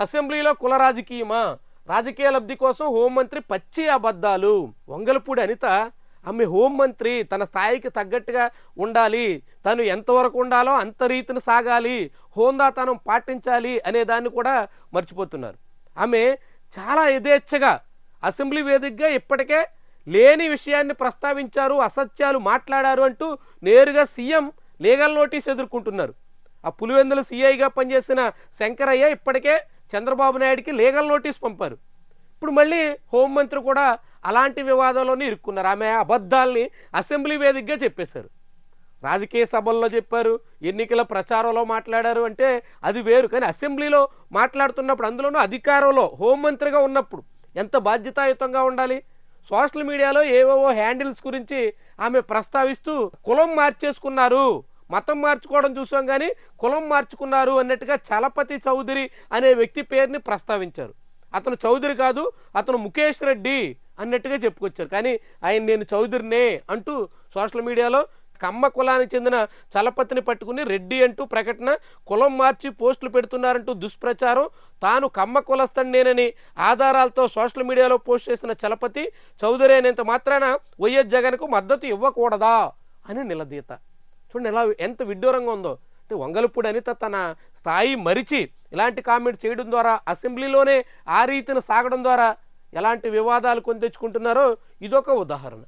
అసెంబ్లీలో కుల రాజకీయమా? రాజకీయ లబ్ధి కోసం హోంమంత్రి పచ్చి అబద్ధాలు. వంగలపూడి అనిత ఆమె హోంమంత్రి తన స్థాయికి తగ్గట్టుగా ఉండాలి, తను ఎంతవరకు ఉండాలో అంత రీతిని సాగాలి, హోందాతనం పాటించాలి అనే దాన్ని కూడా మర్చిపోతున్నారు. ఆమె చాలా యథేచ్ఛగా అసెంబ్లీ వేదికగా ఇప్పటికే లేని విషయాన్ని ప్రస్తావించారు, అసత్యాలు మాట్లాడారు అంటూ నేరుగా సీఎం లీగల్ నోటీస్ ఎదుర్కొంటున్నారు. ఆ పులివెందుల సిఐగా పనిచేసిన శంకరయ్య ఇప్పటికే చంద్రబాబు నాయుడికి లీగల్ నోటీస్ పంపారు. ఇప్పుడు మళ్ళీ హోంమంత్రి కూడా అలాంటి వివాదంలోనే ఇరుక్కున్నారు. ఆమె అబద్ధాల్ని అసెంబ్లీ వేదికగా చెప్పేశారు. రాజకీయ సభల్లో చెప్పారు, ఎన్నికల ప్రచారంలో మాట్లాడారు అంటే అది వేరు. కానీ అసెంబ్లీలో మాట్లాడుతున్నప్పుడు, అందులోనూ అధికారంలో హోంమంత్రిగా ఉన్నప్పుడు ఎంత బాధ్యతాయుతంగా ఉండాలి. సోషల్ మీడియాలో ఏవేవో హ్యాండిల్స్ గురించి ఆమె ప్రస్తావిస్తూ కులం మార్చేసుకున్నారు, మతం మార్చుకోవడం చూసాం కానీ కులం మార్చుకున్నారు అన్నట్టుగా చలపతి చౌదరి అనే వ్యక్తి పేరుని ప్రస్తావించారు. అతను చౌదరి కాదు, అతను ముఖేష్ రెడ్డి అన్నట్టుగా చెప్పుకొచ్చారు. కానీ ఆయన నేను చౌదరినే అంటూ సోషల్ మీడియాలో కమ్మ కులానికి చెందిన చలపతిని పట్టుకుని రెడ్డి అంటూ ప్రకటన, కులం మార్చి పోస్టులు పెడుతున్నారంటూ దుష్ప్రచారం, తాను కమ్మ కులస్తనేనని ఆధారాలతో సోషల్ మీడియాలో పోస్ట్ చేసిన చలపతి చౌదరి అనేంత మాత్రాన వైఎస్ జగన్కు మద్దతు ఇవ్వకూడదా అని నిలదీత. చూడండి ఎలా ఎంత విడ్డూరంగా ఉందో. అంటే వంగలపూడి అనిత తన స్థాయి మరిచి ఇలాంటి కామెంట్ చేయడం ద్వారా, అసెంబ్లీలోనే ఆ రీతిని సాగడం ద్వారా ఎలాంటి వివాదాలు కొని తెచ్చుకుంటున్నారో ఇదొక ఉదాహరణ.